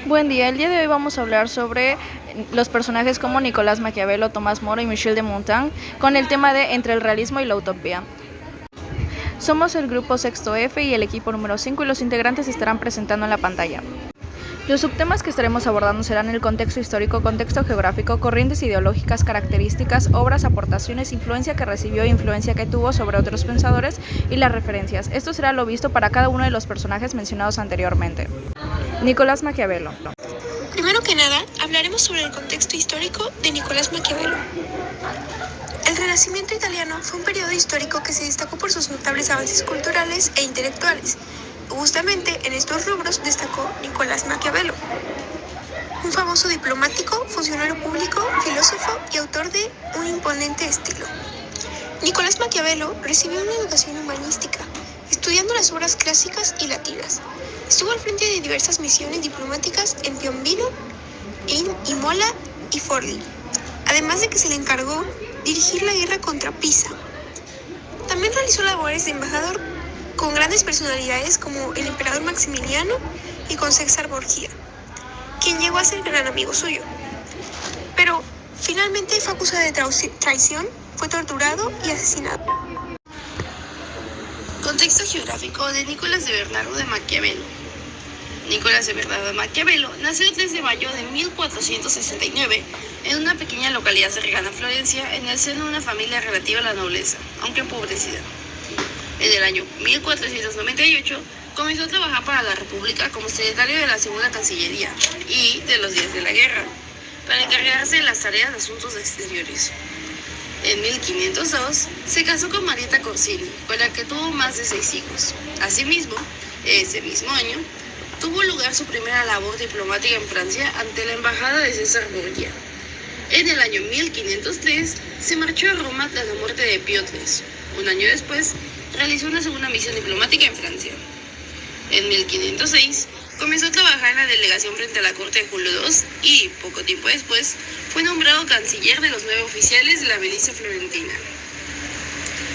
Buen día, el día de hoy vamos a hablar sobre los personajes como Nicolás Maquiavelo, Tomás Moro y Michel de Montaigne con el tema de entre el realismo y la utopía. Somos el grupo Sexto F y el equipo número 5 y los integrantes se estarán presentando en la pantalla. Los subtemas que estaremos abordando serán el contexto histórico, contexto geográfico, corrientes ideológicas, características, obras, aportaciones, influencia que recibió e influencia que tuvo sobre otros pensadores y las referencias. Esto será lo visto para cada uno de los personajes mencionados anteriormente. Nicolás Maquiavelo. Primero que nada, hablaremos sobre el contexto histórico de Nicolás Maquiavelo. El Renacimiento italiano fue un periodo histórico que se destacó por sus notables avances culturales e intelectuales. Justamente en estos rubros destacó Nicolás Maquiavelo, un famoso diplomático, funcionario público, filósofo y autor de un imponente estilo. Nicolás Maquiavelo recibió una educación humanística, estudiando las obras clásicas y latinas. Estuvo al frente de diversas misiones diplomáticas en Piombino, Imola y Forlì, además de que se le encargó dirigir la guerra contra Pisa. También realizó labores de embajador con grandes personalidades como el emperador Maximiliano y con César Borgia, quien llegó a ser gran amigo suyo. Pero finalmente fue acusado de traición, fue torturado y asesinado. Contexto geográfico de Nicolás de Bernardo de Maquiavelo. Nicolás de Bernardo de Maquiavelo nació el 3 de mayo de 1469 en una pequeña localidad cercana a Florencia, en el seno de una familia relativa a la nobleza, aunque empobrecida. En el año 1498 comenzó a trabajar para la República como secretario de la Segunda Cancillería y de los días de la guerra, para encargarse de las tareas de asuntos exteriores. En 1502 se casó con Marietta Corsini, con la que tuvo más de 6 hijos. Asimismo, ese mismo año, tuvo lugar su primera labor diplomática en Francia ante la embajada de César Borgia. En el año 1503 se marchó a Roma tras la muerte de Pío III. Un año después, realizó una segunda misión diplomática en Francia. En 1506 comenzó a trabajar en la delegación frente a la corte de Julio II y, poco tiempo después, fue nombrado canciller de los 9 oficiales de la milicia florentina.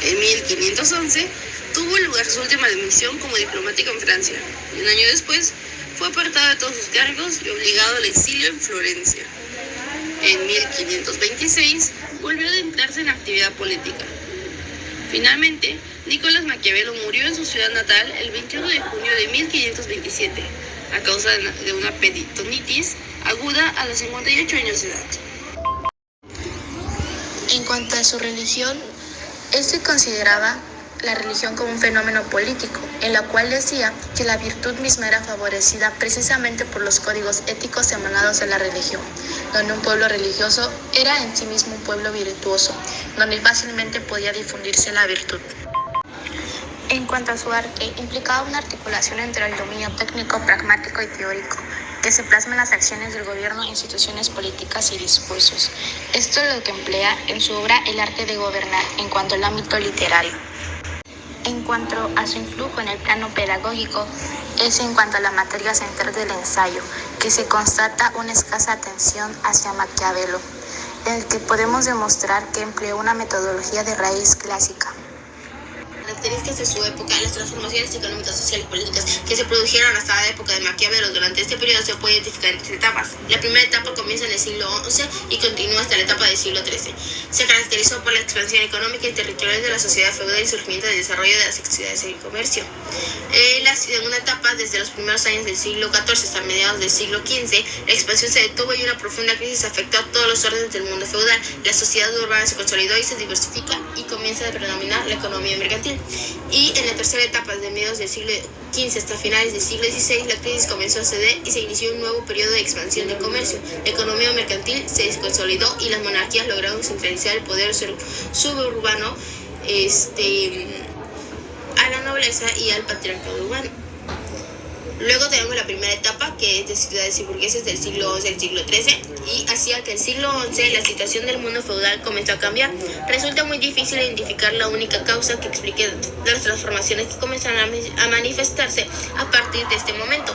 En 1511 tuvo lugar su última misión como diplomático en Francia, y un año después fue apartado de todos sus cargos y obligado al exilio en Florencia. En 1526 volvió a adentrarse en actividad política. Finalmente, Nicolás Maquiavelo murió en su ciudad natal el 21 de junio de 1527, a causa de una peritonitis aguda a los 58 años de edad. En cuanto a su religión, él se consideraba la religión como un fenómeno político, en la cual decía que la virtud misma era favorecida precisamente por los códigos éticos emanados de la religión, donde un pueblo religioso era en sí mismo un pueblo virtuoso, donde fácilmente podía difundirse la virtud. En cuanto a su arte, implicaba una articulación entre el dominio técnico, pragmático y teórico, que se plasma en las acciones del gobierno, instituciones políticas y discursos. Esto es lo que emplea en su obra El arte de gobernar, en cuanto al ámbito literario. En cuanto a su influjo en el plano pedagógico, es en cuanto a la materia central del ensayo, que se constata una escasa atención hacia Maquiavelo, en el que podemos demostrar que empleó una metodología de raíz clásica. Características de su época, las transformaciones económicas, sociales y políticas que se produjeron hasta la época de Maquiavelo. Durante este periodo se puede identificar en 3 etapas. La primera etapa comienza en el siglo XI y continúa hasta la etapa del siglo XIII. Se caracterizó por la expansión económica y territorial de la sociedad feudal y surgimiento del desarrollo de las actividades y comercio. La segunda etapa, desde los primeros años del siglo XIV hasta mediados del siglo XV, la expansión se detuvo y una profunda crisis afectó a todos los órdenes del mundo feudal. La sociedad urbana se consolidó y se diversifica y comienza a predominar la economía mercantil. Y en la tercera etapa, de mediados del siglo XV hasta finales del siglo XVI, la crisis comenzó a ceder y se inició un nuevo periodo de expansión del comercio. La economía mercantil se consolidó y las monarquías lograron centralizar el poder suburbano a la nobleza y al patriarcado urbano. Luego tenemos la primera etapa, que es de ciudades y burgueses del siglo XI al siglo XIII, y hacia que el siglo XI la situación del mundo feudal comenzó a cambiar. Resulta muy difícil identificar la única causa que explique las transformaciones que comenzaron a manifestarse a partir de este momento.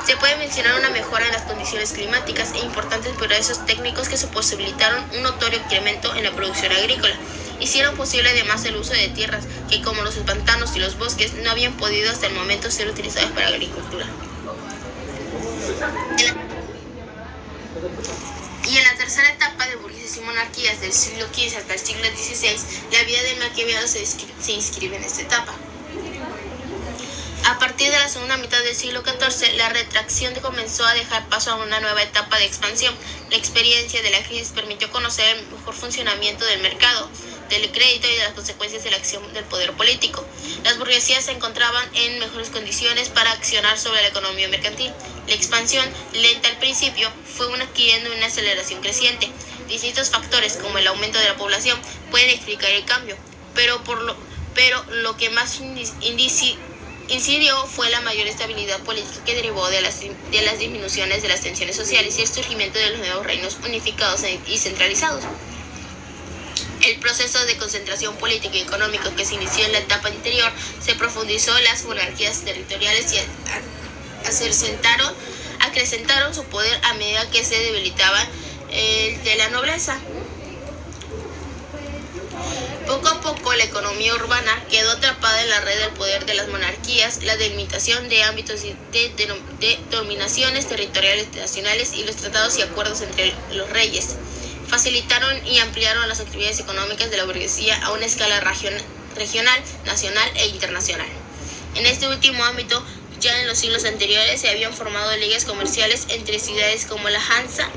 Se puede mencionar una mejora en las condiciones climáticas e importantes progresos técnicos que se posibilitaron un notorio incremento en la producción agrícola. Hicieron posible además el uso de tierras que, como los pantanos y los bosques, no habían podido hasta el momento ser utilizadas para la agricultura. Y en la tercera etapa de burguesías y monarquías del siglo XV hasta el siglo XVI, la vida de Maquiavelo se inscribe en esta etapa. A partir de la segunda mitad del siglo XIV, la retracción comenzó a dejar paso a una nueva etapa de expansión. La experiencia de la crisis permitió conocer el mejor funcionamiento del mercado, del crédito y de las consecuencias de la acción del poder político. Las burguesías se encontraban en mejores condiciones para accionar sobre la economía mercantil. La expansión, lenta al principio, fue adquiriendo una aceleración creciente. Distintos factores, como el aumento de la población, pueden explicar el cambio, pero lo que más incidió fue la mayor estabilidad política que derivó de las disminuciones de las tensiones sociales y el surgimiento de los nuevos reinos unificados y centralizados. El proceso de concentración política y económica que se inició en la etapa anterior se profundizó en las monarquías territoriales y acrecentaron su poder a medida que se debilitaba el de la nobleza. Poco a poco, la economía urbana quedó atrapada en la red del poder de las monarquías. La delimitación de ámbitos de dominaciones territoriales nacionales y los tratados y acuerdos entre los reyes facilitaron y ampliaron las actividades económicas de la burguesía a una escala regional, nacional e internacional. En este último ámbito, ya en los siglos anteriores se habían formado ligas comerciales entre ciudades como la Hansa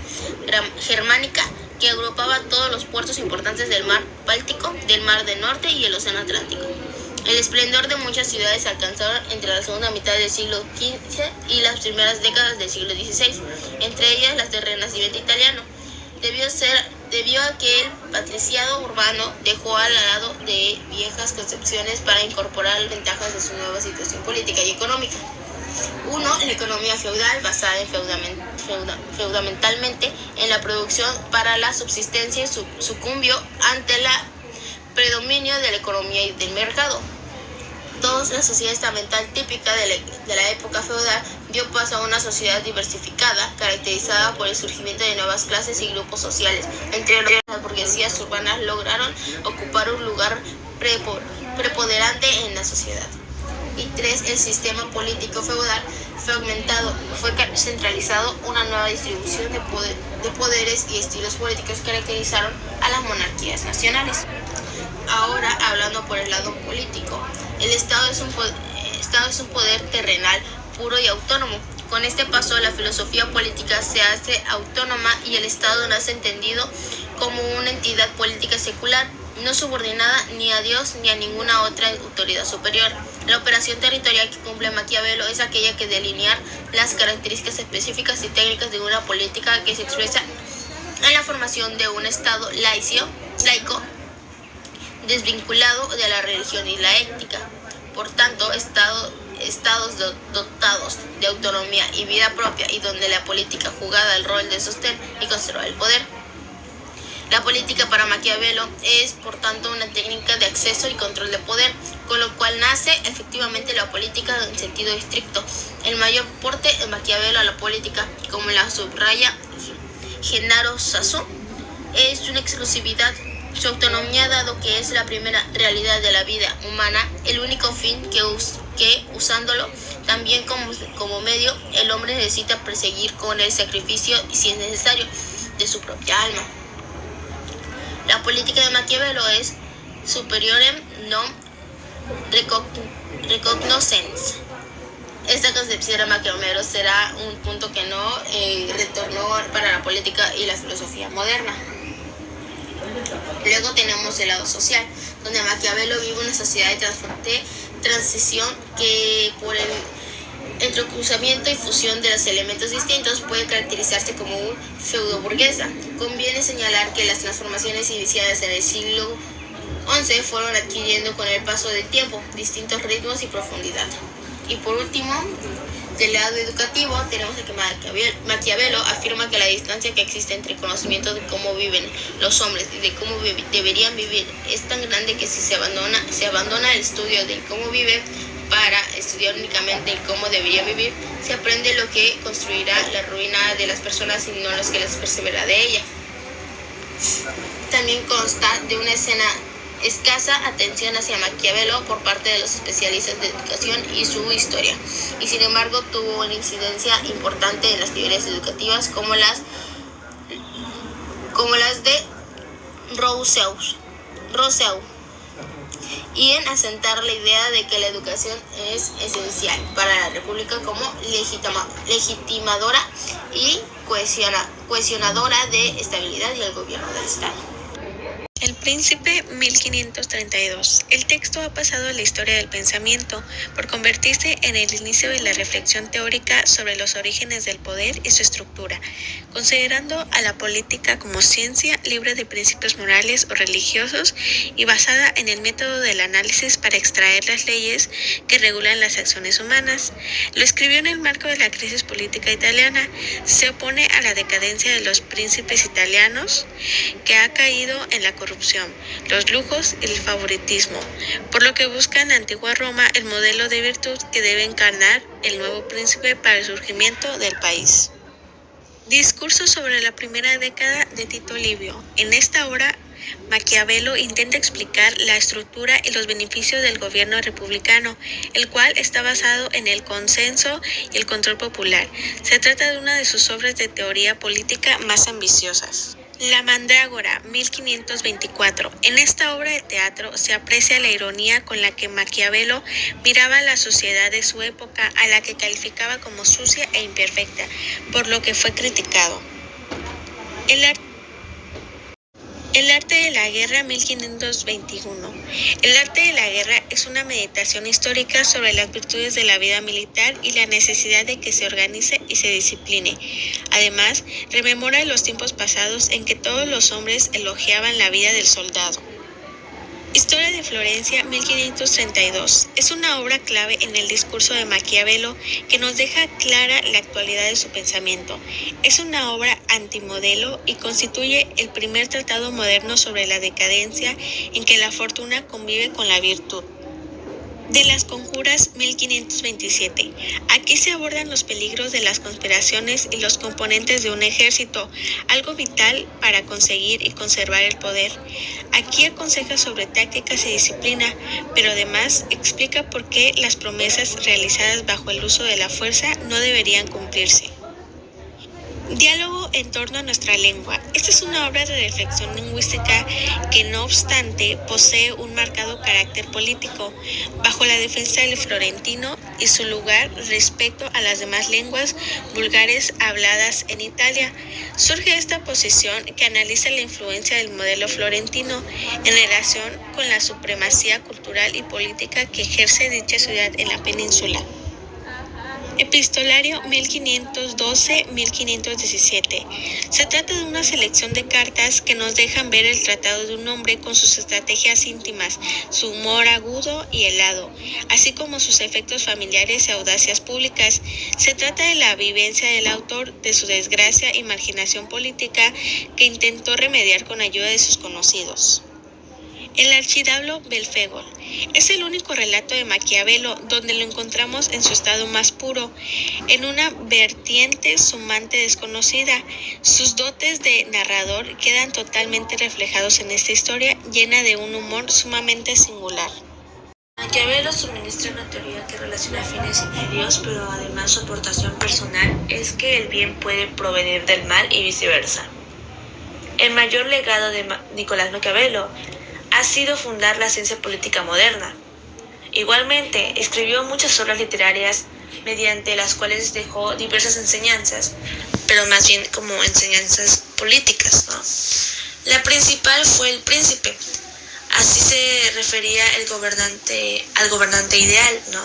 germánica, que agrupaba todos los puertos importantes del mar Báltico, del mar del Norte y el océano Atlántico. El esplendor de muchas ciudades alcanzaron entre la segunda mitad del siglo XV y las primeras décadas del siglo XVI, entre ellas las del Renacimiento italiano. Debió a que el patriciado urbano dejó al lado de viejas concepciones para incorporar las ventajas de su nueva situación política y económica. 1. La economía feudal, basada fundamentalmente en la producción para la subsistencia, sucumbió ante el predominio de la economía y del mercado. 2. La sociedad estamental típica de la época feudal dio paso a una sociedad diversificada, caracterizada por el surgimiento de nuevas clases y grupos sociales. Entre ellos, las burguesías urbanas lograron ocupar un lugar preponderante en la sociedad. Y 3. El sistema político feudal fue centralizado. Una nueva distribución de poderes y estilos políticos caracterizaron a las monarquías nacionales. Ahora, hablando por el lado político, el Estado es un poder terrenal, puro y autónomo. Con este paso, la filosofía política se hace autónoma y el Estado nace entendido como una entidad política secular, no subordinada ni a Dios ni a ninguna otra autoridad superior. La operación territorial que cumple Maquiavelo es aquella que delinear las características específicas y técnicas de una política que se expresa en la formación de un Estado laico, desvinculado de la religión y la ética. Por tanto, estados dotados de autonomía y vida propia y donde la política jugaba el rol de sostener y conservar el poder. La política para Maquiavelo es, por tanto, una técnica de acceso y control de poder, con lo cual nace efectivamente la política en sentido estricto. El mayor aporte de Maquiavelo a la política, como la subraya Gennaro Sasso, es una exclusividad. Su autonomía, dado que es la primera realidad de la vida humana, el único fin que usándolo también como medio, el hombre necesita perseguir con el sacrificio, si es necesario, de su propia alma. La política de Maquiavelo es superiorem non recognoscens. Esta concepción de Maquiavelo será un punto que no retornó para la política y la filosofía moderna. Luego tenemos el lado social, donde Maquiavelo vive una sociedad de transición que por el entrecruzamiento y fusión de los elementos distintos puede caracterizarse como un feudo-burguesa. Conviene señalar que las transformaciones iniciadas en el siglo XI fueron adquiriendo con el paso del tiempo distintos ritmos y profundidad. Y por último, del lado educativo, tenemos que Maquiavelo afirma que la distancia que existe entre el conocimiento de cómo viven los hombres y de cómo deberían vivir es tan grande que si se abandona el estudio de cómo viven para estudiar únicamente el cómo debería vivir, se aprende lo que construirá la ruina de las personas y no los que les persevera de ella. También consta de una escasa atención hacia Maquiavelo por parte de los especialistas de educación y su historia, y sin embargo tuvo una incidencia importante en las teorías educativas como las como las de Rousseau, y en asentar la idea de que la educación es esencial para la República como legitimadora y cohesionadora de estabilidad y el gobierno del Estado. El Príncipe, 1532. El texto ha pasado a la historia del pensamiento por convertirse en el inicio de la reflexión teórica sobre los orígenes del poder y su estructura, considerando a la política como ciencia libre de principios morales o religiosos y basada en el método del análisis para extraer las leyes que regulan las acciones humanas. Lo escribió en el marco de la crisis política italiana. Se opone a la decadencia de los príncipes italianos, que ha caído en la corrupción, los lujos y el favoritismo, por lo que busca en la antigua Roma el modelo de virtud que debe encarnar el nuevo príncipe para el surgimiento del país. Discurso sobre la primera década de Tito Livio. En esta obra, Maquiavelo intenta explicar la estructura y los beneficios del gobierno republicano, el cual está basado en el consenso y el control popular. Se trata de una de sus obras de teoría política más ambiciosas. La Mandrágora, 1524. En esta obra de teatro se aprecia la ironía con la que Maquiavelo miraba a la sociedad de su época, a la que calificaba como sucia e imperfecta, por lo que fue criticado. El arte de la guerra, 1521. El arte de la guerra es una meditación histórica sobre las virtudes de la vida militar y la necesidad de que se organice y se discipline. Además, rememora los tiempos pasados en que todos los hombres elogiaban la vida del soldado. Historia de Florencia, 1532. Es una obra clave en el discurso de Maquiavelo que nos deja clara la actualidad de su pensamiento. Es una obra antimodelo y constituye el primer tratado moderno sobre la decadencia en que la fortuna convive con la virtud. De las Conjuras, 1527. Aquí se abordan los peligros de las conspiraciones y los componentes de un ejército, algo vital para conseguir y conservar el poder. Aquí aconseja sobre tácticas y disciplina, pero además explica por qué las promesas realizadas bajo el uso de la fuerza no deberían cumplirse. Diálogo en torno a nuestra lengua. Esta es una obra de reflexión lingüística que, no obstante, posee un marcado carácter político, bajo la defensa del florentino y su lugar respecto a las demás lenguas vulgares habladas en Italia. Surge esta posición que analiza la influencia del modelo florentino en relación con la supremacía cultural y política que ejerce dicha ciudad en la península. Epistolario, 1512-1517. Se trata de una selección de cartas que nos dejan ver el tratado de un hombre con sus estrategias íntimas, su humor agudo y helado, así como sus efectos familiares y audacias públicas. Se trata de la vivencia del autor, de su desgracia y marginación política que intentó remediar con ayuda de sus conocidos. El archidiablo Belfegor. Es el único relato de Maquiavelo donde lo encontramos en su estado más puro, en una vertiente sumamente desconocida. Sus dotes de narrador quedan totalmente reflejados en esta historia llena de un humor sumamente singular. Maquiavelo suministra una teoría que relaciona fines y medios, pero además su aportación personal es que el bien puede provenir del mal y viceversa. El mayor legado de Nicolás Maquiavelo ha sido fundar la ciencia política moderna. Igualmente, escribió muchas obras literarias mediante las cuales dejó diversas enseñanzas, pero más bien como enseñanzas políticas, ¿no? La principal fue El Príncipe. Así se refería al gobernante ideal, ¿no?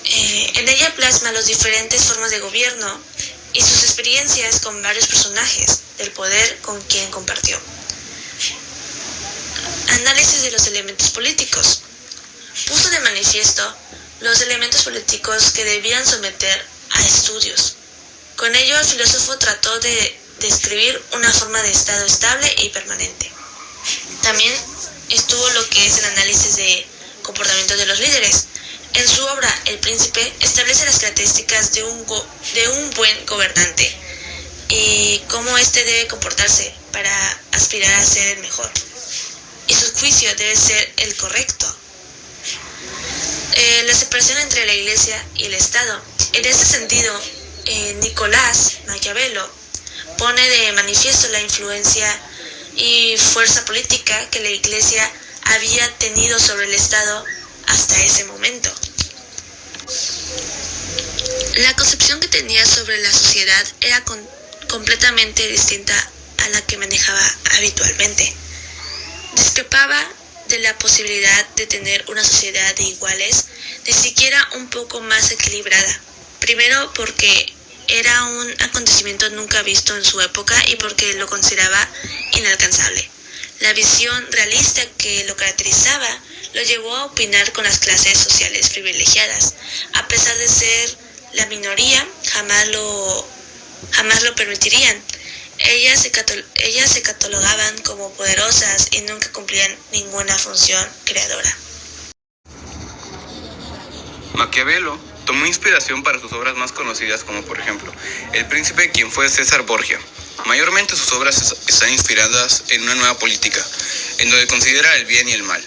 En ella plasma las diferentes formas de gobierno y sus experiencias con varios personajes del poder con quien compartió. Análisis de los elementos políticos. Puso de manifiesto los elementos políticos que debían someter a estudios. Con ello, el filósofo trató de describir una forma de estado estable y permanente. También estuvo lo que es el análisis de comportamiento de los líderes. En su obra, El Príncipe establece las características de un buen gobernante y cómo éste debe comportarse para aspirar a ser el mejor. Y su juicio debe ser el correcto. La separación entre la Iglesia y el Estado. En este sentido, Nicolás Maquiavelo pone de manifiesto la influencia y fuerza política que la Iglesia había tenido sobre el Estado hasta ese momento. La concepción que tenía sobre la sociedad era completamente distinta a la que manejaba habitualmente. Discrepaba de la posibilidad de tener una sociedad de iguales, ni siquiera un poco más equilibrada. Primero porque era un acontecimiento nunca visto en su época y porque lo consideraba inalcanzable. La visión realista que lo caracterizaba lo llevó a opinar con las clases sociales privilegiadas. A pesar de ser la minoría, jamás lo permitirían. Ellas se catalogaban como poderosas y nunca cumplían ninguna función creadora. Maquiavelo tomó inspiración para sus obras más conocidas, como por ejemplo El Príncipe, quien fue César Borgia. Mayormente sus obras están inspiradas en una nueva política, en donde considera el bien y el mal.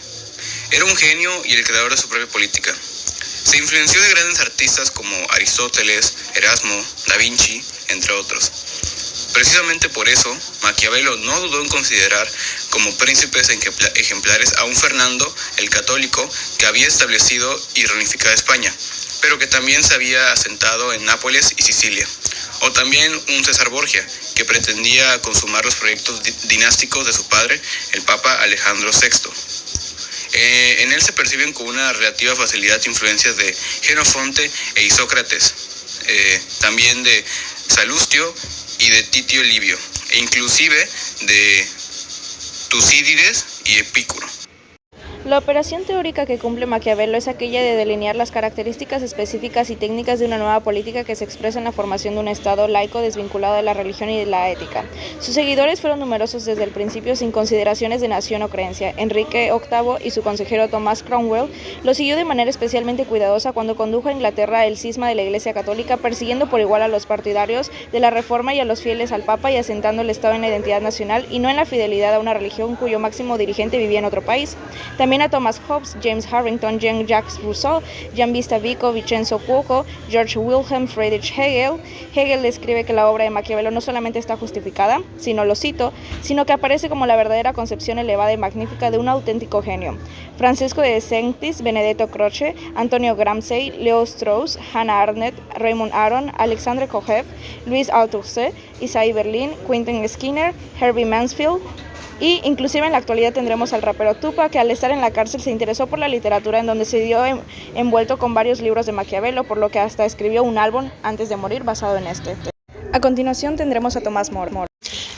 Era un genio y el creador de su propia política. Se influenció de grandes artistas como Aristóteles, Erasmo, Da Vinci, entre otros. Precisamente por eso, Maquiavelo no dudó en considerar como príncipes ejemplares a un Fernando el Católico que había establecido y reunificado España, pero que también se había asentado en Nápoles y Sicilia. O también un César Borgia, que pretendía consumar los proyectos dinásticos de su padre, el Papa Alejandro VI. En él se perciben con una relativa facilidad influencias de Jenofonte e Isócrates, también de Salustio y de Titio Livio, e inclusive de Tucídides y Epicuro. La operación teórica que cumple Maquiavelo es aquella de delinear las características específicas y técnicas de una nueva política que se expresa en la formación de un Estado laico desvinculado de la religión y de la ética. Sus seguidores fueron numerosos desde el principio sin consideraciones de nación o creencia. Enrique VIII y su consejero Thomas Cromwell lo siguió de manera especialmente cuidadosa cuando condujo a Inglaterra el cisma de la Iglesia Católica, persiguiendo por igual a los partidarios de la Reforma y a los fieles al Papa y asentando el Estado en la identidad nacional y no en la fidelidad a una religión cuyo máximo dirigente vivía en otro país. También a Thomas Hobbes, James Harrington, Jean-Jacques Rousseau, Giambattista Vico, Vincenzo Cuoco, George Wilhelm Friedrich Hegel. Hegel describe que la obra de Maquiavelo no solamente está justificada, lo cito, sino que aparece como la verdadera concepción elevada y magnífica de un auténtico genio. Francesco de Sanctis, Benedetto Croce, Antonio Gramsci, Leo Strauss, Hannah Arendt, Raymond Aron, Alexandre Kojev, Louis Althusser, Isaiah Berlin, Quentin Skinner, Herbie Mansfield. Y inclusive en la actualidad tendremos al rapero Tupac, que al estar en la cárcel se interesó por la literatura, en donde se dio envuelto con varios libros de Maquiavelo, por lo que hasta escribió un álbum antes de morir basado en este. A continuación tendremos a Tomás Moro.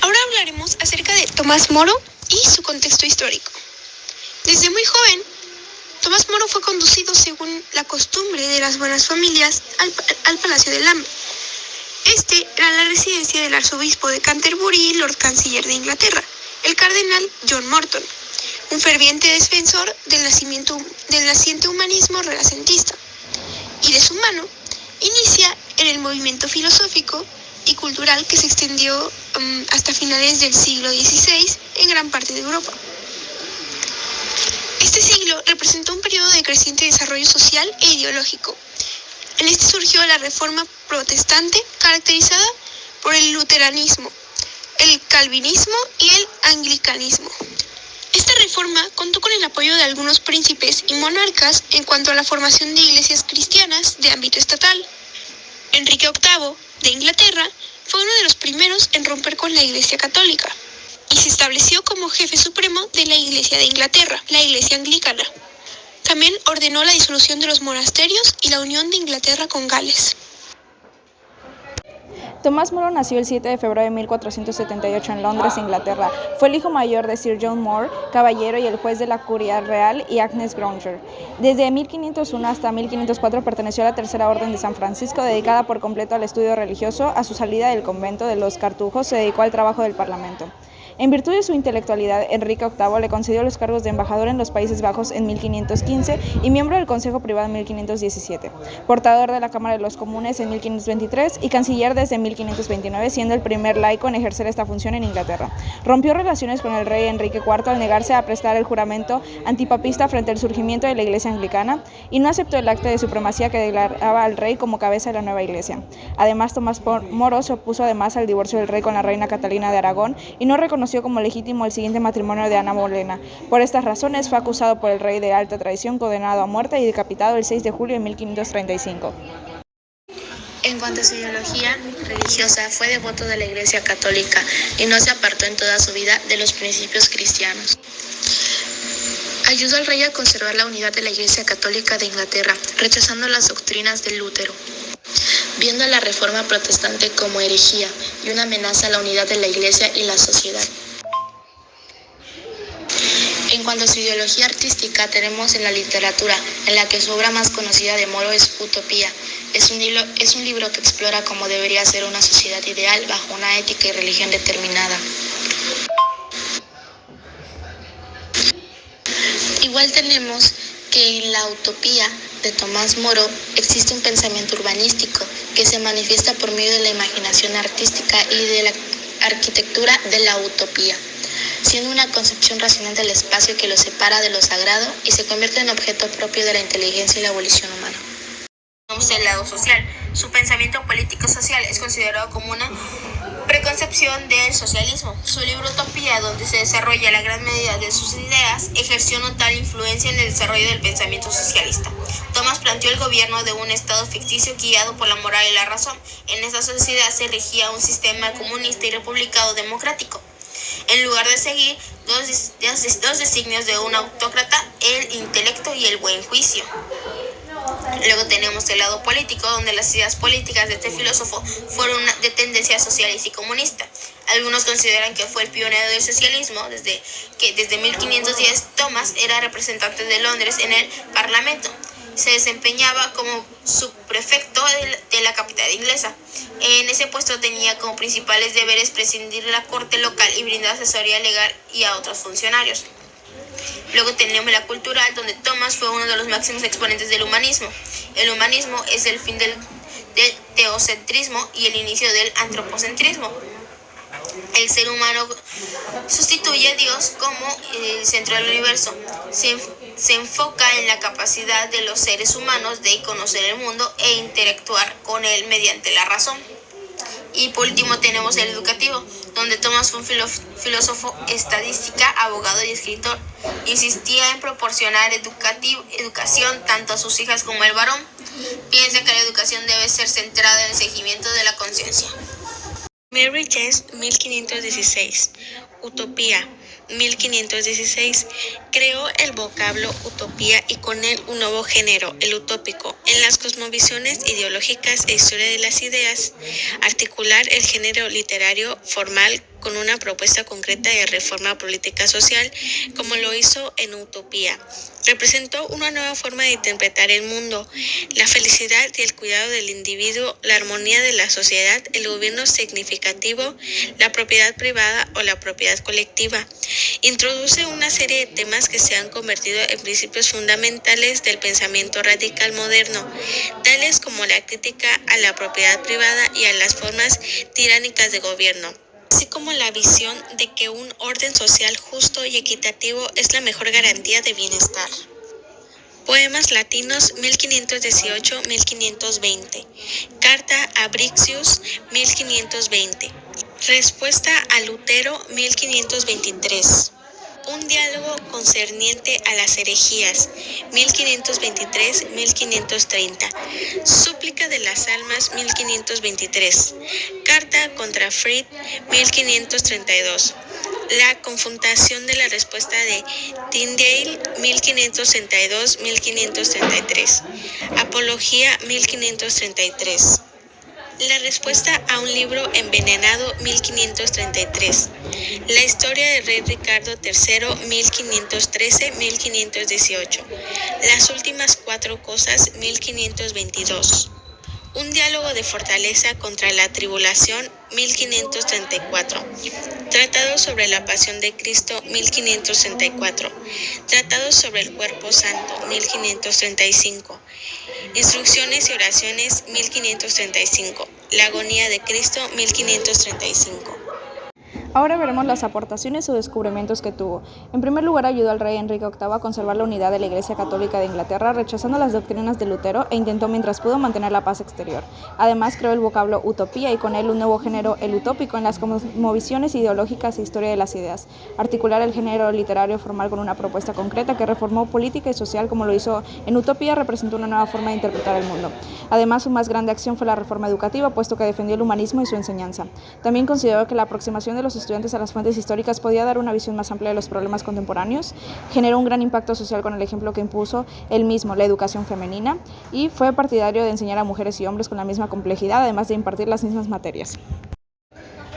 Ahora hablaremos acerca de Tomás Moro y su contexto histórico. Desde muy joven, Tomás Moro fue conducido según la costumbre de las buenas familias al Palacio de Lambeth. Este era la residencia del arzobispo de Canterbury y Lord Canciller de Inglaterra, el cardenal John Morton, un ferviente defensor del naciente humanismo renacentista, y de su mano inicia en el movimiento filosófico y cultural que se extendió hasta finales del siglo XVI en gran parte de Europa. Este siglo representó un periodo de creciente desarrollo social e ideológico. En este surgió la Reforma protestante, caracterizada por el luteranismo, el calvinismo y el anglicanismo. Esta reforma contó con el apoyo de algunos príncipes y monarcas en cuanto a la formación de iglesias cristianas de ámbito estatal. Enrique VIII de Inglaterra fue uno de los primeros en romper con la Iglesia Católica y se estableció como jefe supremo de la Iglesia de Inglaterra, la Iglesia Anglicana. También ordenó la disolución de los monasterios y la unión de Inglaterra con Gales. Tomás Moro nació el 7 de febrero de 1478 en Londres, Inglaterra. Fue el hijo mayor de Sir John Moore, caballero y el juez de la Curia Real, y Agnes Granger. Desde 1501 hasta 1504 perteneció a la Tercera Orden de San Francisco, dedicada por completo al estudio religioso. A su salida del convento de los Cartujos se dedicó al trabajo del Parlamento. En virtud de su intelectualidad, Enrique VIII le concedió los cargos de embajador en los Países Bajos en 1515 y miembro del Consejo Privado en 1517, portador de la Cámara de los Comunes en 1523 y canciller desde 1529, siendo el primer laico en ejercer esta función en Inglaterra. Rompió relaciones con el rey Enrique IV al negarse a prestar el juramento antipapista frente al surgimiento de la Iglesia anglicana y no aceptó el acta de supremacía que declaraba al rey como cabeza de la nueva Iglesia. Además, Tomás Moro se opuso además al divorcio del rey con la reina Catalina de Aragón y no reconoció como legítimo el siguiente matrimonio de Ana Bolena. Por estas razones fue acusado por el rey de alta traición, condenado a muerte y decapitado el 6 de julio de 1535. En cuanto a su ideología religiosa, fue devoto de la Iglesia Católica y no se apartó en toda su vida de los principios cristianos. Ayudó al rey a conservar la unidad de la Iglesia Católica de Inglaterra, rechazando las doctrinas de Lutero, viendo a la Reforma Protestante como herejía y una amenaza a la unidad de la Iglesia y la sociedad. En cuanto a su ideología artística, tenemos en la literatura, en la que su obra más conocida de Moro es Utopía. Es un libro que explora cómo debería ser una sociedad ideal bajo una ética y religión determinada. Igual tenemos que en la Utopía de Tomás Moro existe un pensamiento urbanístico que se manifiesta por medio de la imaginación artística y de la arquitectura de la utopía, siendo una concepción racional del espacio que lo separa de lo sagrado y se convierte en objeto propio de la inteligencia y la evolución humana. El lado social. Su pensamiento político-social es considerado como una preconcepción del socialismo. Su libro Utopía, donde se desarrolla la gran medida de sus ideas, ejerció notable influencia en el desarrollo del pensamiento socialista. Tomás planteó el gobierno de un estado ficticio guiado por la moral y la razón. En esta sociedad se regía un sistema comunista y republicano democrático. En lugar de seguir dos designios de un autócrata, el intelecto y el buen juicio. Luego tenemos el lado político, donde las ideas políticas de este filósofo fueron de tendencia socialista y comunista. Algunos consideran que fue el pionero del socialismo, desde 1510 Tomás era representante de Londres en el Parlamento. Se desempeñaba como subprefecto de la capital inglesa. En ese puesto tenía como principales deberes presidir la corte local y brindar asesoría legal y a otros funcionarios. Luego tenemos la cultural, donde Tomás fue uno de los máximos exponentes del humanismo. El humanismo es el fin del teocentrismo y el inicio del antropocentrismo. El ser humano sustituye a Dios como el centro del universo. Se enfoca en la capacidad de los seres humanos de conocer el mundo e interactuar con él mediante la razón. Y por último tenemos el educativo, donde Tomás fue un filósofo, estadística, abogado y escritor. Insistía en proporcionar educación tanto a sus hijas como al varón. Piensa que la educación debe ser centrada en el seguimiento de la conciencia. Mary Guest, 1516. Utopía, 1516. Creó el vocablo utopía y con él un nuevo género, el utópico, en las cosmovisiones ideológicas e historia de las ideas. Articular el género literario formal con una propuesta concreta de reforma política social, como lo hizo en Utopía. Representó una nueva forma de interpretar el mundo, la felicidad y el cuidado del individuo, la armonía de la sociedad, el gobierno significativo, la propiedad privada o la propiedad colectiva. Introduce una serie de temas que se han convertido en principios fundamentales del pensamiento radical moderno, tales como la crítica a la propiedad privada y a las formas tiránicas de gobierno, así como la visión de que un orden social justo y equitativo es la mejor garantía de bienestar. Poemas latinos 1518-1520. Carta a Brixius 1520. Respuesta a Lutero 1523. Un diálogo concerniente a las herejías 1523-1530. Súplica de las almas 1523. Carta contra Fried 1532. La confrontación de la respuesta de Tyndale 1532-1533. Apología 1533. La respuesta a un libro envenenado 1533. La historia del rey Ricardo III 1513-1518. Las últimas 4 cosas 1522. Un diálogo de fortaleza contra la tribulación 1534. Tratado sobre la Pasión de Cristo, 1534. Tratado sobre el Cuerpo Santo, 1535. Instrucciones y oraciones, 1535. La Agonía de Cristo, 1535. Ahora veremos las aportaciones o descubrimientos que tuvo. En primer lugar, ayudó al rey Enrique VIII a conservar la unidad de la Iglesia Católica de Inglaterra, rechazando las doctrinas de Lutero e intentó mientras pudo mantener la paz exterior. Además, creó el vocablo utopía y con él un nuevo género, el utópico, en las cosmovisiones ideológicas e historia de las ideas. Articular el género literario formal con una propuesta concreta que reformó política y social como lo hizo en Utopía, representó una nueva forma de interpretar el mundo. Además, su más grande acción fue la reforma educativa, puesto que defendió el humanismo y su enseñanza. También consideró que la aproximación de los estudiantes a las fuentes históricas podía dar una visión más amplia de los problemas contemporáneos, generó un gran impacto social con el ejemplo que impuso él mismo, la educación femenina, y fue partidario de enseñar a mujeres y hombres con la misma complejidad, además de impartir las mismas materias.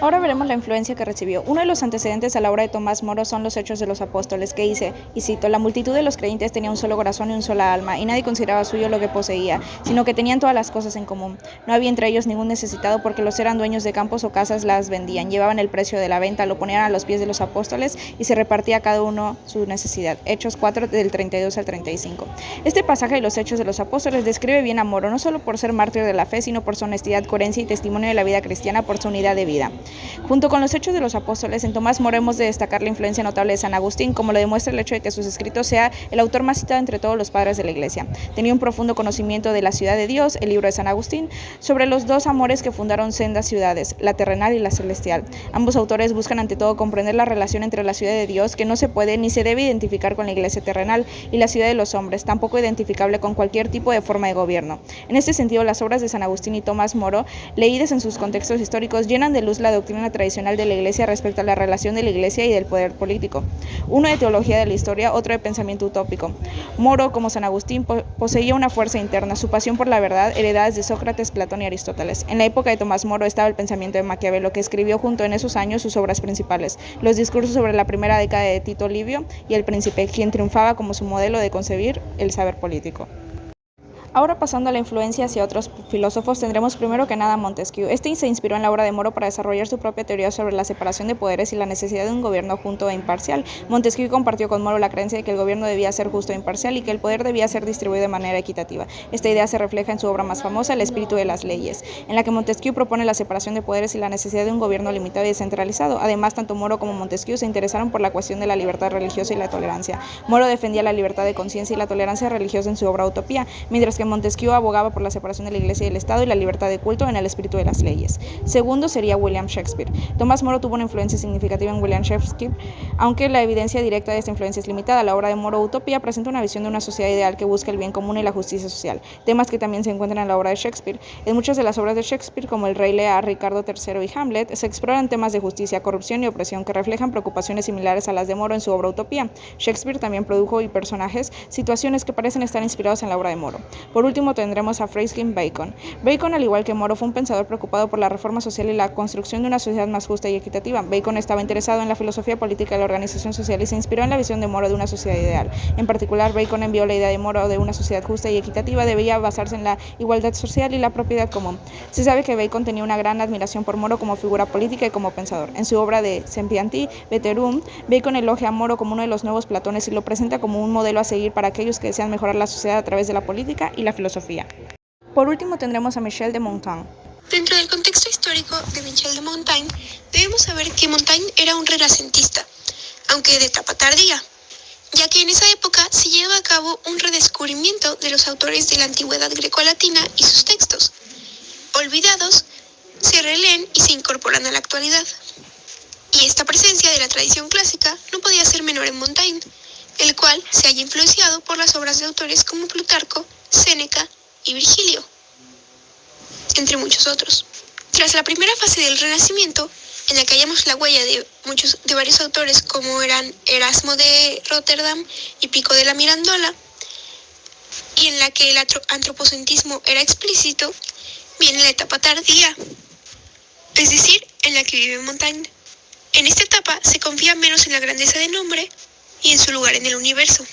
Ahora veremos la influencia que recibió. Uno de los antecedentes a la obra de Tomás Moro son los Hechos de los Apóstoles, que dice, y cito, la multitud de los creyentes tenía un solo corazón y un sola alma, y nadie consideraba suyo lo que poseía, sino que tenían todas las cosas en común. No había entre ellos ningún necesitado, porque los eran dueños de campos o casas, las vendían, llevaban el precio de la venta, lo ponían a los pies de los apóstoles, y se repartía a cada uno su necesidad. Hechos 4, del 32 al 35. Este pasaje de los Hechos de los Apóstoles describe bien a Moro, no solo por ser mártir de la fe, sino por su honestidad, coherencia y testimonio de la vida cristiana, por su unidad de vida. Junto con los Hechos de los Apóstoles, en Tomás Moro hemos de destacar la influencia notable de San Agustín, como lo demuestra el hecho de que sus escritos sea el autor más citado entre todos los padres de la Iglesia. Tenía un profundo conocimiento de la ciudad de Dios, el libro de San Agustín, sobre los dos amores que fundaron sendas ciudades, la terrenal y la celestial. Ambos autores buscan ante todo comprender la relación entre la ciudad de Dios, que no se puede ni se debe identificar con la Iglesia terrenal, y la ciudad de los hombres, tampoco identificable con cualquier tipo de forma de gobierno. En este sentido, las obras de San Agustín y Tomás Moro, leídas en sus contextos históricos, llenan de luz la doctrina tradicional de la Iglesia respecto a la relación de la Iglesia y del poder político. Uno de teología de la historia, otro de pensamiento utópico. Moro, como San Agustín, poseía una fuerza interna, su pasión por la verdad, heredadas de Sócrates, Platón y Aristóteles. En la época de Tomás Moro estaba el pensamiento de Maquiavelo, que escribió junto en esos años sus obras principales, los discursos sobre la primera década de Tito Livio y el Príncipe, quien triunfaba como su modelo de concebir el saber político. Ahora pasando a la influencia hacia otros filósofos, tendremos primero que nada a Montesquieu. Este se inspiró en la obra de Moro para desarrollar su propia teoría sobre la separación de poderes y la necesidad de un gobierno justo e imparcial. Montesquieu compartió con Moro la creencia de que el gobierno debía ser justo e imparcial y que el poder debía ser distribuido de manera equitativa. Esta idea se refleja en su obra más famosa, El espíritu de las leyes, en la que Montesquieu propone la separación de poderes y la necesidad de un gobierno limitado y descentralizado. Además, tanto Moro como Montesquieu se interesaron por la cuestión de la libertad religiosa y la tolerancia. Moro defendía la libertad de conciencia y la tolerancia religiosa en su obra Utopía, mientras que Montesquieu abogaba por la separación de la Iglesia y el Estado y la libertad de culto en El espíritu de las leyes. Segundo sería William Shakespeare. Tomás Moro tuvo una influencia significativa en William Shakespeare, aunque la evidencia directa de esta influencia es limitada. La obra de Moro, Utopía, presenta una visión de una sociedad ideal que busca el bien común y la justicia social, temas que también se encuentran en la obra de Shakespeare. En muchas de las obras de Shakespeare, como El Rey Lear, Ricardo III y Hamlet, se exploran temas de justicia, corrupción y opresión que reflejan preocupaciones similares a las de Moro en su obra Utopía. Shakespeare también produjo y personajes, situaciones que parecen estar inspirados en la obra de Moro. Por último, tendremos a Francis Bacon. Bacon, al igual que Moro, fue un pensador preocupado por la reforma social y la construcción de una sociedad más justa y equitativa. Bacon estaba interesado en la filosofía política de la organización social y se inspiró en la visión de Moro de una sociedad ideal. En particular, Bacon envió la idea de Moro de una sociedad justa y equitativa debía basarse en la igualdad social y la propiedad común. Se sabe que Bacon tenía una gran admiración por Moro como figura política y como pensador. En su obra de Sempianti Veterum, Bacon elogia a Moro como uno de los nuevos Platones y lo presenta como un modelo a seguir para aquellos que desean mejorar la sociedad a través de la política y la filosofía. Por último tendremos a Michel de Montaigne. Dentro del contexto histórico de Michel de Montaigne, debemos saber que Montaigne era un renacentista, aunque de etapa tardía, ya que en esa época se lleva a cabo un redescubrimiento de los autores de la antigüedad grecolatina y sus textos. Olvidados, se releen y se incorporan a la actualidad. Y esta presencia de la tradición clásica no podía ser menor en Montaigne, el cual se halla influenciado por las obras de autores como Plutarco, Séneca y Virgilio, entre muchos otros. Tras la primera fase del Renacimiento, en la que hallamos la huella de varios autores como eran Erasmo de Rotterdam y Pico de la Mirandola, y en la que el antropocentrismo era explícito, viene la etapa tardía, es decir, en la que vive Montaigne. En esta etapa se confía menos en la grandeza del hombre y en su lugar en el universo.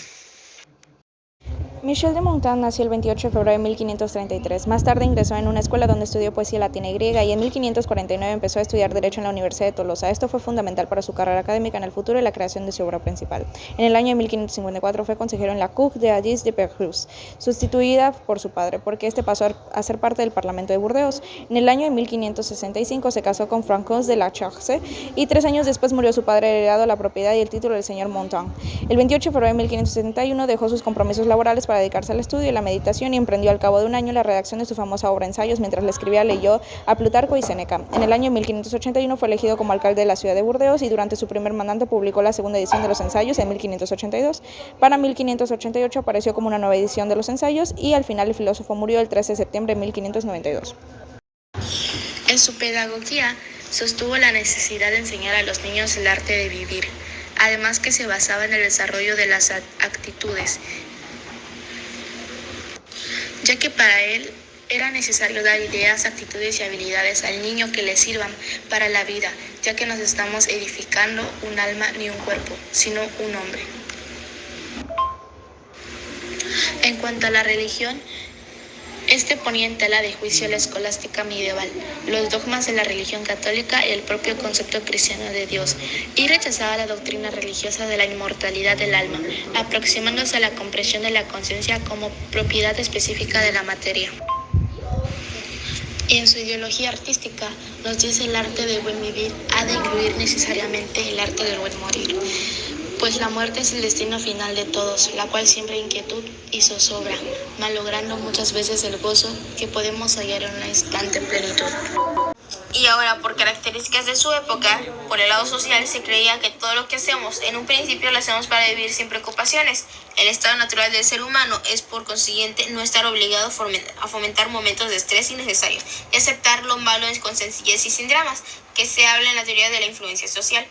Michel de Montaigne nació el 28 de febrero de 1533. Más tarde ingresó en una escuela donde estudió poesía latina y griega y en 1549 empezó a estudiar Derecho en la Universidad de Tolosa. Esto fue fundamental para su carrera académica en el futuro y la creación de su obra principal. En el año de 1554 fue consejero en la Cour de Addis de Perrus, sustituida por su padre, porque este pasó a ser parte del Parlamento de Burdeos. En el año de 1565 se casó con Francois de la Charce y 3 años después murió su padre, heredado la propiedad y el título del señor Montaigne. El 28 de febrero de 1571 dejó sus compromisos laborales para dedicarse al estudio y la meditación y emprendió al cabo de un año la redacción de su famosa obra Ensayos. Mientras la escribía leyó a Plutarco y Séneca. En el año 1581 fue elegido como alcalde de la ciudad de Burdeos y durante su primer mandato publicó la segunda edición de los Ensayos en 1582. Para 1588 apareció como una nueva edición de los Ensayos y al final el filósofo murió el 13 de septiembre de 1592. En su pedagogía sostuvo la necesidad de enseñar a los niños el arte de vivir, además que se basaba en el desarrollo de las actitudes, ya que para él era necesario dar ideas, actitudes y habilidades al niño que le sirvan para la vida, ya que nos estamos edificando un alma ni un cuerpo, sino un hombre. En cuanto a la religión, este ponía en tela de juicio la escolástica medieval, los dogmas de la religión católica y el propio concepto cristiano de Dios, y rechazaba la doctrina religiosa de la inmortalidad del alma, aproximándose a la comprensión de la conciencia como propiedad específica de la materia. Y en su ideología artística nos dice el arte del buen vivir ha de incluir necesariamente el arte del buen morir, pues la muerte es el destino final de todos, la cual siembra inquietud y zozobra, malogrando muchas veces el gozo que podemos hallar en una instante plenitud. Y ahora, por características de su época, por el lado social, se creía que todo lo que hacemos en un principio lo hacemos para vivir sin preocupaciones. El estado natural del ser humano es, por consiguiente, no estar obligado a fomentar momentos de estrés innecesarios y aceptar lo malo con sencillez y sin dramas, que se habla en la teoría de la influencia social.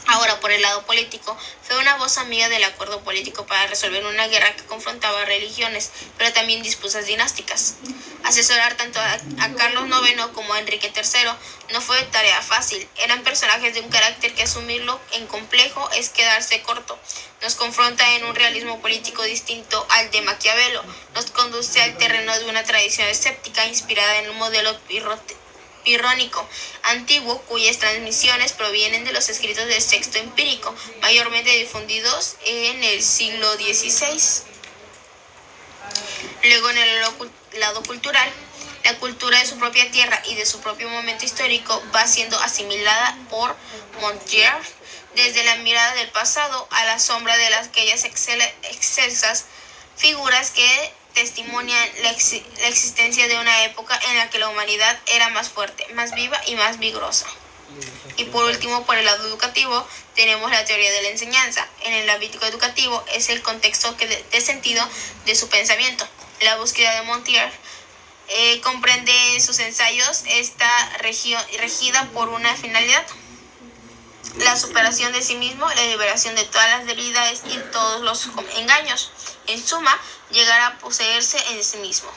Ahora, por el lado político, fue una voz amiga del acuerdo político para resolver una guerra que confrontaba religiones, pero también disputas dinásticas. Asesorar tanto a Carlos IX como a Enrique III no fue tarea fácil. Eran personajes de un carácter que asumirlo en complejo es quedarse corto. Nos confronta en un realismo político distinto al de Maquiavelo. Nos conduce al terreno de una tradición escéptica inspirada en un modelo pirrónico antiguo cuyas transmisiones provienen de los escritos del Sexto Empírico, mayormente difundidos en el siglo XVI. Luego, en el lado cultural, la cultura de su propia tierra y de su propio momento histórico va siendo asimilada por Montaigne desde la mirada del pasado a la sombra de aquellas excelsas figuras que testimonian la existencia de una época en la que la humanidad era más fuerte, más viva y más vigorosa. Y por último, por el lado educativo, tenemos la teoría de la enseñanza. En el ámbito educativo es el contexto de sentido de su pensamiento. La búsqueda de Montaigne comprende en sus ensayos está regida por una finalidad: la superación de sí mismo, la liberación de todas las debilidades y todos los engaños. En suma, llegar a poseerse en sí mismo.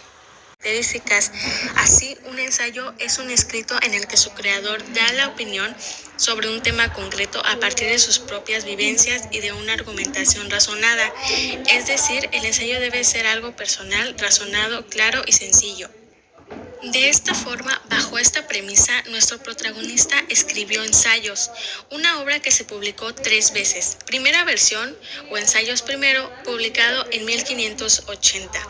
Características. Así, un ensayo es un escrito en el que su creador da la opinión sobre un tema concreto a partir de sus propias vivencias y de una argumentación razonada. Es decir, el ensayo debe ser algo personal, razonado, claro y sencillo. De esta forma, bajo esta premisa, nuestro protagonista escribió Ensayos, una obra que se publicó 3 veces. Primera versión, o Ensayos primero, publicado en 1580.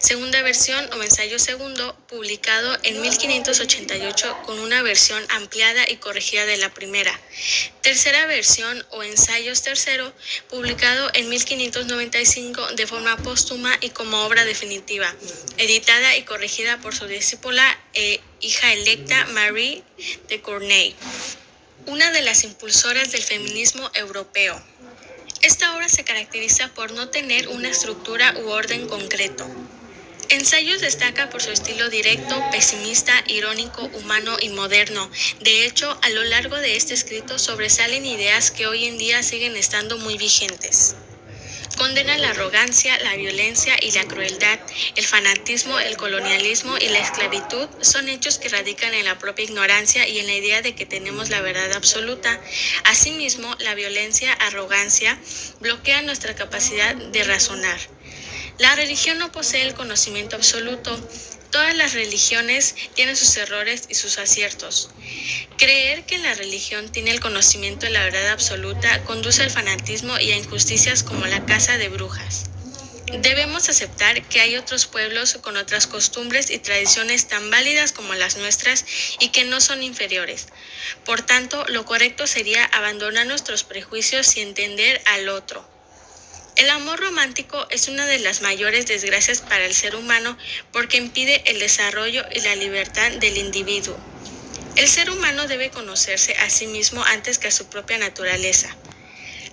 Segunda versión, o Ensayo segundo, publicado en 1588 con una versión ampliada y corregida de la primera. Tercera versión, o Ensayos tercero, publicado en 1595 de forma póstuma y como obra definitiva, editada y corregida por su discípula e hija electa Marie de Corneille, una de las impulsoras del feminismo europeo. Esta obra se caracteriza por no tener una estructura u orden concreto. Ensayos destaca por su estilo directo, pesimista, irónico, humano y moderno. De hecho, a lo largo de este escrito sobresalen ideas que hoy en día siguen estando muy vigentes. Condena la arrogancia, la violencia y la crueldad. El fanatismo, el colonialismo y la esclavitud son hechos que radican en la propia ignorancia y en la idea de que tenemos la verdad absoluta. Asimismo, la violencia, arrogancia, bloquean nuestra capacidad de razonar. La religión no posee el conocimiento absoluto. Todas las religiones tienen sus errores y sus aciertos. Creer que la religión tiene el conocimiento de la verdad absoluta conduce al fanatismo y a injusticias como la caza de brujas. Debemos aceptar que hay otros pueblos con otras costumbres y tradiciones tan válidas como las nuestras y que no son inferiores. Por tanto, lo correcto sería abandonar nuestros prejuicios y entender al otro. El amor romántico es una de las mayores desgracias para el ser humano porque impide el desarrollo y la libertad del individuo. El ser humano debe conocerse a sí mismo antes que a su propia naturaleza.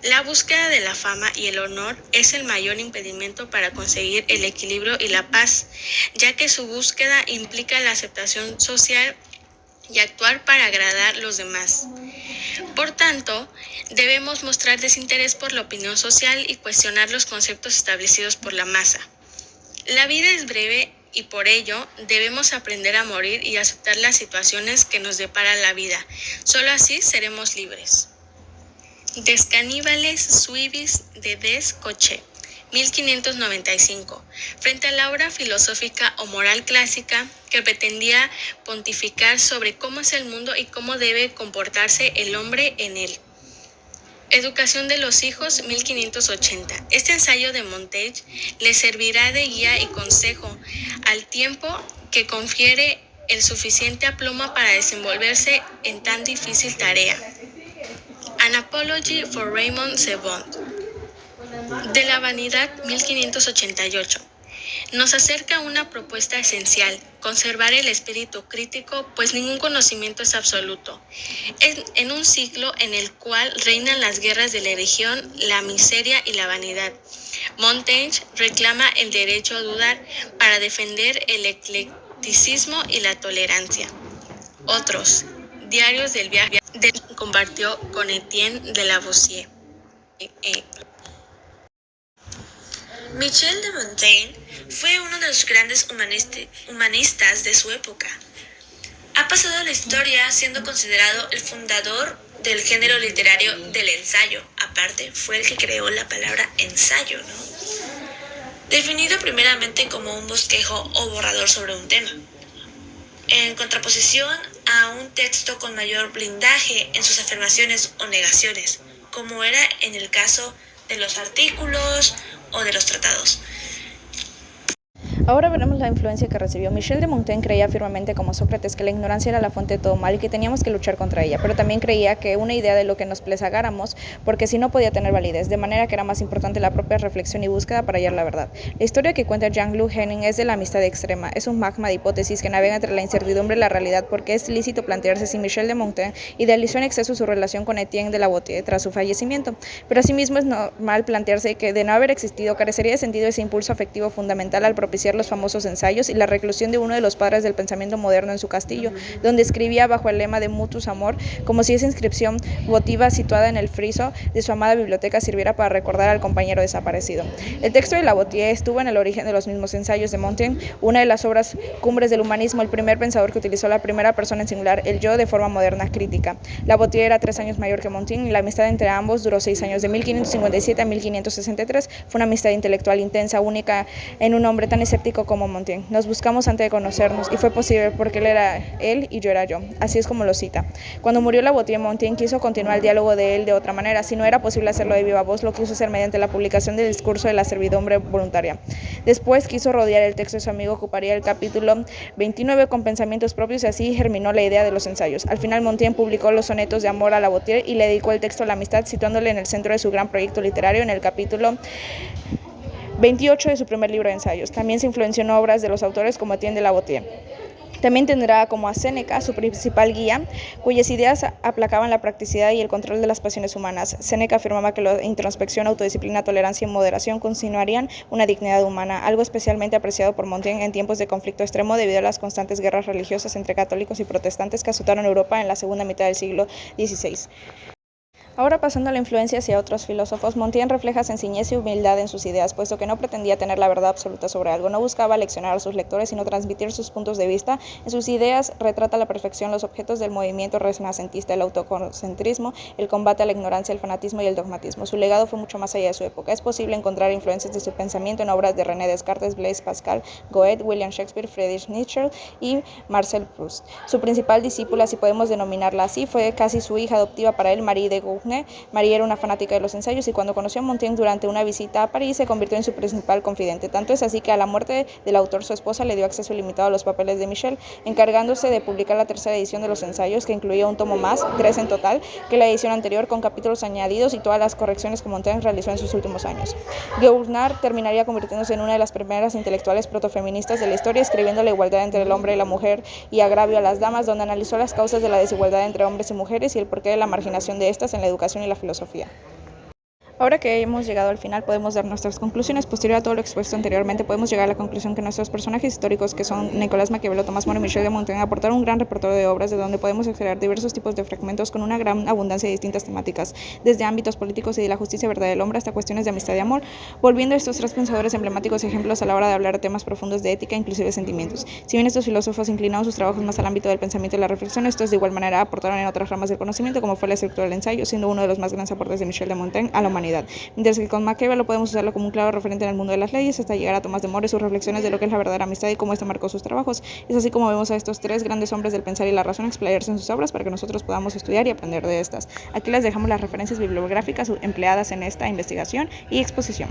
La búsqueda de la fama y el honor es el mayor impedimento para conseguir el equilibrio y la paz, ya que su búsqueda implica la aceptación social y actuar para agradar a los demás. Por tanto, debemos mostrar desinterés por la opinión social y cuestionar los conceptos establecidos por la masa. La vida es breve y por ello debemos aprender a morir y aceptar las situaciones que nos depara la vida. Solo así seremos libres. Des Caníbales Suivis de Des Coche, 1595, frente a la obra filosófica o moral clásica que pretendía pontificar sobre cómo es el mundo y cómo debe comportarse el hombre en él. Educación de los hijos, 1580. Este ensayo de Montaigne le servirá de guía y consejo al tiempo que confiere el suficiente aplomo para desenvolverse en tan difícil tarea. An Apology for Raymond Sebond. De la vanidad, 1588. Nos acerca una propuesta esencial, conservar el espíritu crítico, pues ningún conocimiento es absoluto. En un siglo en el cual reinan las guerras de la religión, la miseria y la vanidad, Montaigne reclama el derecho a dudar para defender el eclecticismo y la tolerancia. Otros, diarios del viaje, compartió con Etienne de Lavoisier. Michel de Montaigne fue uno de los grandes humanistas de su época. Ha pasado a la historia siendo considerado el fundador del género literario del ensayo. Aparte, fue el que creó la palabra ensayo, ¿no? Definido primeramente como un bosquejo o borrador sobre un tema, en contraposición a un texto con mayor blindaje en sus afirmaciones o negaciones, como era en el caso de los artículos o de los tratados. Ahora veremos la influencia que recibió. Michel de Montaigne creía firmemente, como Sócrates, que la ignorancia era la fuente de todo mal y que teníamos que luchar contra ella, pero también creía que una idea de lo que nos plazagáramos, porque si no podía tener validez, de manera que era más importante la propia reflexión y búsqueda para hallar la verdad. La historia que cuenta Jean-Luc Henning es de la amistad extrema, es un magma de hipótesis que navega entre la incertidumbre y la realidad, porque es lícito plantearse si Michel de Montaigne idealizó en exceso su relación con Etienne de Lavoisier tras su fallecimiento, pero asimismo es normal plantearse que de no haber existido carecería de sentido ese impulso afectivo fundamental al propiciar los famosos ensayos y la reclusión de uno de los padres del pensamiento moderno en su castillo, donde escribía bajo el lema de Mutus Amor, como si esa inscripción votiva situada en el friso de su amada biblioteca sirviera para recordar al compañero desaparecido. El texto de Lavoisier estuvo en el origen de los mismos ensayos de Montaigne, una de las obras cumbres del humanismo, el primer pensador que utilizó la primera persona en singular, el yo, de forma moderna crítica. Lavoisier era 3 años mayor que Montaigne y la amistad entre ambos duró 6 años, de 1557 a 1563. Fue una amistad intelectual intensa, única en un hombre tan escéptico como Montaigne. Nos buscamos antes de conocernos y fue posible porque él era él y yo era yo. Así es como lo cita. Cuando murió Lavoisier, Montaigne quiso continuar el diálogo de él de otra manera. Si no era posible hacerlo de viva voz, lo quiso hacer mediante la publicación del discurso de la servidumbre voluntaria. Después quiso rodear el texto de su amigo, ocuparía el capítulo 29 con pensamientos propios y así germinó la idea de los ensayos. Al final Montaigne publicó los sonetos de amor a Lavoisier y le dedicó el texto a la amistad, situándole en el centro de su gran proyecto literario en el capítulo 28 de su primer libro de ensayos. También se influenció en obras de los autores como Etienne de Lavoisier. También tendrá como a Séneca, su principal guía, cuyas ideas aplacaban la practicidad y el control de las pasiones humanas. Séneca afirmaba que la introspección, autodisciplina, tolerancia y moderación continuarían una dignidad humana, algo especialmente apreciado por Montaigne en tiempos de conflicto extremo debido a las constantes guerras religiosas entre católicos y protestantes que azotaron Europa en la segunda mitad del siglo XVI. Ahora pasando a la influencia hacia otros filósofos, Montaigne refleja sencillez y humildad en sus ideas, puesto que no pretendía tener la verdad absoluta sobre algo, no buscaba leccionar a sus lectores, sino transmitir sus puntos de vista. En sus ideas retrata a la perfección los objetos del movimiento renacentista, el autocentrismo, el combate a la ignorancia, el fanatismo y el dogmatismo. Su legado fue mucho más allá de su época. Es posible encontrar influencias de su pensamiento en obras de René Descartes, Blaise Pascal, Goethe, William Shakespeare, Friedrich Nietzsche y Marcel Proust. Su principal discípula, si podemos denominarla así, fue casi su hija adoptiva para él, Marie de Gournay. María era una fanática de los ensayos y cuando conoció a Montaigne durante una visita a París se convirtió en su principal confidente. Tanto es así que a la muerte del autor su esposa le dio acceso ilimitado a los papeles de Michel, encargándose de publicar la tercera edición de los ensayos, que incluía un tomo más, 3 en total, que la edición anterior, con capítulos añadidos y todas las correcciones que Montaigne realizó en sus últimos años. Gournay terminaría convirtiéndose en una de las primeras intelectuales protofeministas de la historia, escribiendo La igualdad entre el hombre y la mujer y Agravio a las damas, donde analizó las causas de la desigualdad entre hombres y mujeres y el porqué de la marginación de estas en la educación y la filosofía. Ahora que hemos llegado al final, podemos dar nuestras conclusiones. Posterior a todo lo expuesto anteriormente, podemos llegar a la conclusión que nuestros personajes históricos, que son Nicolás Maquiavelo, Tomás Moro y Michel de Montaigne, aportaron un gran repertorio de obras de donde podemos extraer diversos tipos de fragmentos con una gran abundancia de distintas temáticas, desde ámbitos políticos y de la justicia verdad del hombre hasta cuestiones de amistad y amor, volviendo estos tres pensadores emblemáticos ejemplos a la hora de hablar de temas profundos de ética, inclusive sentimientos. Si bien estos filósofos inclinaron sus trabajos más al ámbito del pensamiento y la reflexión, estos de igual manera aportaron en otras ramas del conocimiento, como fue la estructura del ensayo, siendo uno de los más grandes aportes de Michel de Montaigne a la humanidad. Mientras que con Maquiavelo podemos usarlo como un claro referente en el mundo de las leyes, hasta llegar a Tomás de Moro y sus reflexiones de lo que es la verdadera amistad y cómo esto marcó sus trabajos. Es así como vemos a estos tres grandes hombres del pensar y la razón explayarse en sus obras para que nosotros podamos estudiar y aprender de estas. Aquí les dejamos las referencias bibliográficas empleadas en esta investigación y exposición.